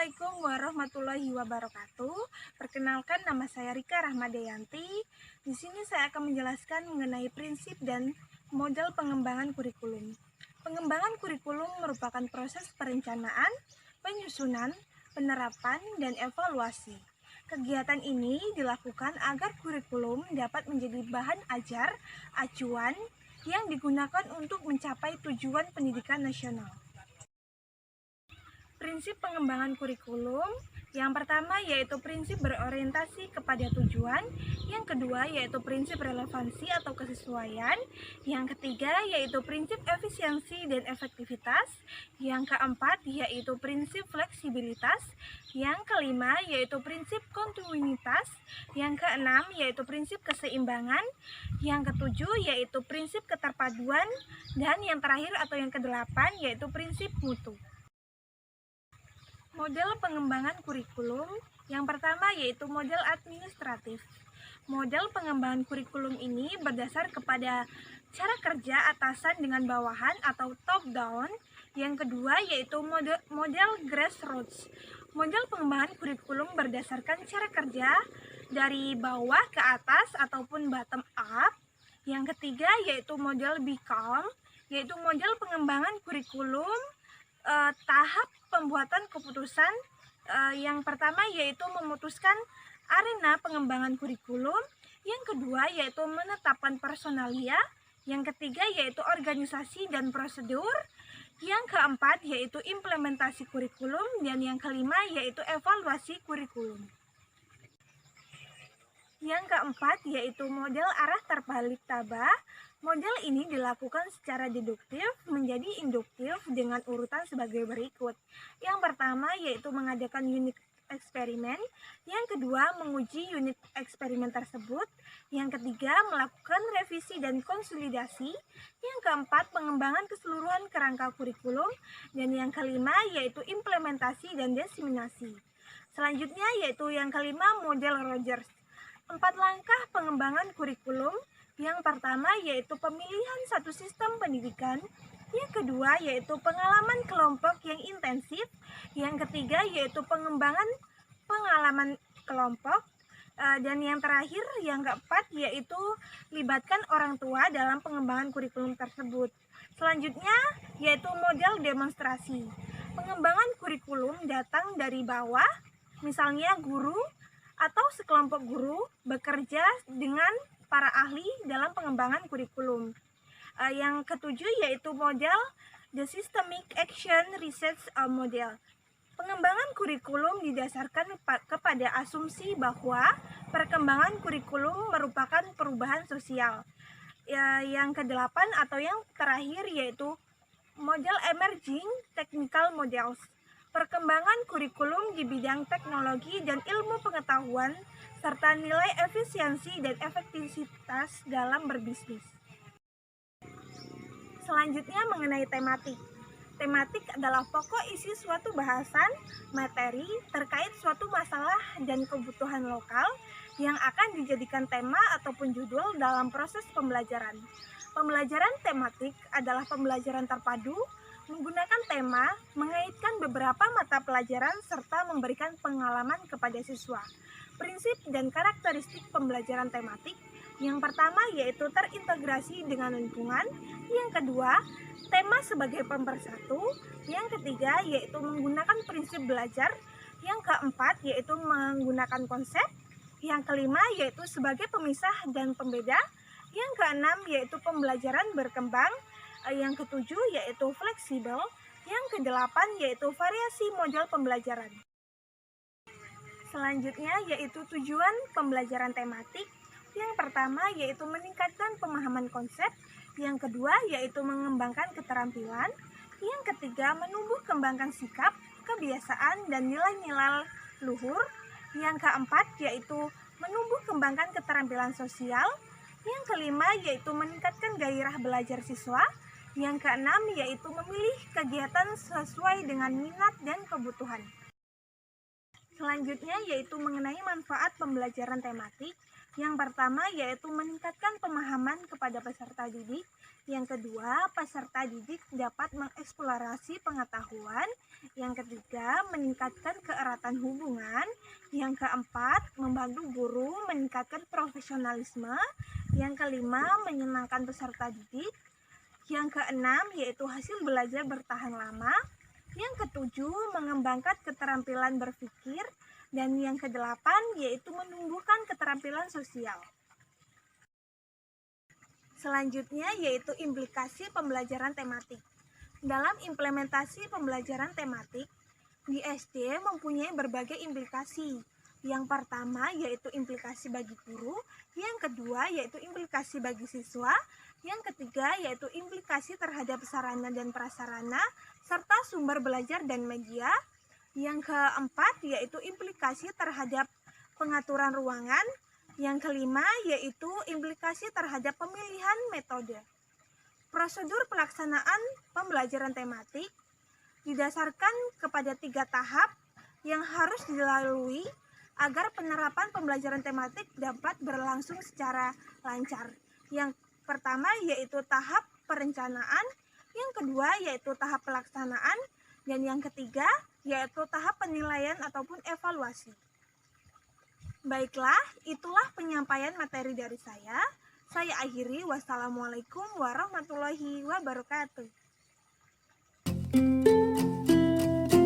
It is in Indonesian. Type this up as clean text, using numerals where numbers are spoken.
Assalamualaikum warahmatullahi wabarakatuh. Perkenalkan, nama saya Rika Rahmadeyanti. Di sini saya akan menjelaskan mengenai prinsip dan model pengembangan kurikulum. Pengembangan kurikulum merupakan proses perencanaan, penyusunan, penerapan, dan evaluasi. Kegiatan ini dilakukan agar kurikulum dapat menjadi bahan ajar, acuan yang digunakan untuk mencapai tujuan pendidikan nasional. Prinsip pengembangan kurikulum yang pertama yaitu prinsip berorientasi kepada tujuan, yang kedua yaitu prinsip relevansi atau kesesuaian, yang ketiga yaitu prinsip efisiensi dan efektivitas, yang keempat yaitu prinsip fleksibilitas, yang kelima yaitu prinsip kontinuitas, yang keenam yaitu prinsip keseimbangan, yang ketujuh yaitu prinsip keterpaduan, dan yang terakhir atau yang kedelapan yaitu prinsip mutu. Model pengembangan kurikulum yang pertama yaitu model administratif. Model pengembangan kurikulum ini berdasar kepada cara kerja atasan dengan bawahan atau top down. Yang kedua yaitu model grassroots. Model pengembangan kurikulum berdasarkan cara kerja dari bawah ke atas ataupun bottom up. Yang ketiga yaitu model BCOM, yaitu model pengembangan kurikulum tahap pembuatan keputusan. Yang pertama yaitu memutuskan arena pengembangan kurikulum, yang kedua yaitu menetapkan personalia, yang ketiga yaitu organisasi dan prosedur, yang keempat yaitu implementasi kurikulum, dan yang kelima yaitu evaluasi kurikulum. Yang keempat yaitu model arah terbalik tabah. Model ini dilakukan secara deduktif menjadi induktif dengan urutan sebagai berikut. Yang pertama yaitu mengadakan unit eksperimen, yang kedua menguji unit eksperimen tersebut, yang ketiga melakukan revisi dan konsolidasi, yang keempat pengembangan keseluruhan kerangka kurikulum, dan yang kelima yaitu implementasi dan diseminasi. Selanjutnya yaitu yang kelima model Rogers. 4 langkah pengembangan kurikulum. Yang pertama yaitu pemilihan satu sistem pendidikan, yang kedua yaitu pengalaman kelompok yang intensif, yang ketiga yaitu pengembangan pengalaman kelompok, dan yang terakhir yang keempat yaitu libatkan orang tua dalam pengembangan kurikulum tersebut. Selanjutnya yaitu model demonstrasi. Pengembangan kurikulum datang dari bawah, misalnya guru atau sekelompok guru bekerja dengan para ahli dalam pengembangan kurikulum. Yang ketujuh yaitu model The Systemic Action Research Model. Pengembangan kurikulum didasarkan kepada asumsi bahwa perkembangan kurikulum merupakan perubahan sosial. Yang kedelapan atau yang terakhir yaitu model Emerging Technical Models. Perkembangan kurikulum di bidang teknologi dan ilmu pengetahuan serta nilai efisiensi dan efektivitas dalam berbisnis. Selanjutnya mengenai tematik. Tematik adalah pokok isi suatu bahasan, materi terkait suatu masalah dan kebutuhan lokal yang akan dijadikan tema ataupun judul dalam proses pembelajaran. Pembelajaran tematik adalah pembelajaran terpadu menggunakan tema, mengaitkan beberapa mata pelajaran serta memberikan pengalaman kepada siswa. Prinsip dan karakteristik pembelajaran tematik. Yang pertama yaitu terintegrasi dengan lingkungan, yang kedua tema sebagai pemersatu, yang ketiga yaitu menggunakan prinsip belajar, yang keempat yaitu menggunakan konsep, yang kelima yaitu sebagai pemisah dan pembeda, yang keenam yaitu pembelajaran berkembang, yang ketujuh yaitu fleksibel, yang kedelapan yaitu variasi model pembelajaran. Selanjutnya yaitu tujuan pembelajaran tematik. Yang pertama yaitu meningkatkan pemahaman konsep, yang kedua yaitu mengembangkan keterampilan, yang ketiga menumbuh kembangkan sikap, kebiasaan, dan nilai-nilai luhur, yang keempat yaitu menumbuh kembangkan keterampilan sosial, yang kelima yaitu meningkatkan gairah belajar siswa, yang keenam yaitu memilih kegiatan sesuai dengan minat dan kebutuhan. Selanjutnya yaitu mengenai manfaat pembelajaran tematik. Yang pertama yaitu meningkatkan pemahaman kepada peserta didik. Yang kedua, peserta didik dapat mengeksplorasi pengetahuan. Yang ketiga, meningkatkan keeratan hubungan. Yang keempat, membantu guru meningkatkan profesionalisme. Yang kelima, menyenangkan peserta didik. Yang keenam, yaitu hasil belajar bertahan lama. Yang ketujuh, mengembangkan keterampilan berpikir. Dan yang kedelapan, yaitu menumbuhkan keterampilan sosial. Selanjutnya, yaitu implikasi pembelajaran tematik. Dalam implementasi pembelajaran tematik, di SD mempunyai berbagai implikasi. Yang pertama, yaitu implikasi bagi guru. Yang kedua, yaitu implikasi bagi siswa. Yang ketiga, yaitu implikasi terhadap sarana dan prasarana, serta sumber belajar dan media. Yang keempat, yaitu implikasi terhadap pengaturan ruangan. Yang kelima, yaitu implikasi terhadap pemilihan metode. Prosedur pelaksanaan pembelajaran tematik didasarkan kepada 3 tahap yang harus dilalui agar penerapan pembelajaran tematik dapat berlangsung secara lancar. Yang pertama yaitu tahap perencanaan, yang kedua yaitu tahap pelaksanaan, dan yang ketiga yaitu tahap penilaian ataupun evaluasi. Baiklah, itulah penyampaian materi dari saya. Saya akhiri, wassalamualaikum warahmatullahi wabarakatuh.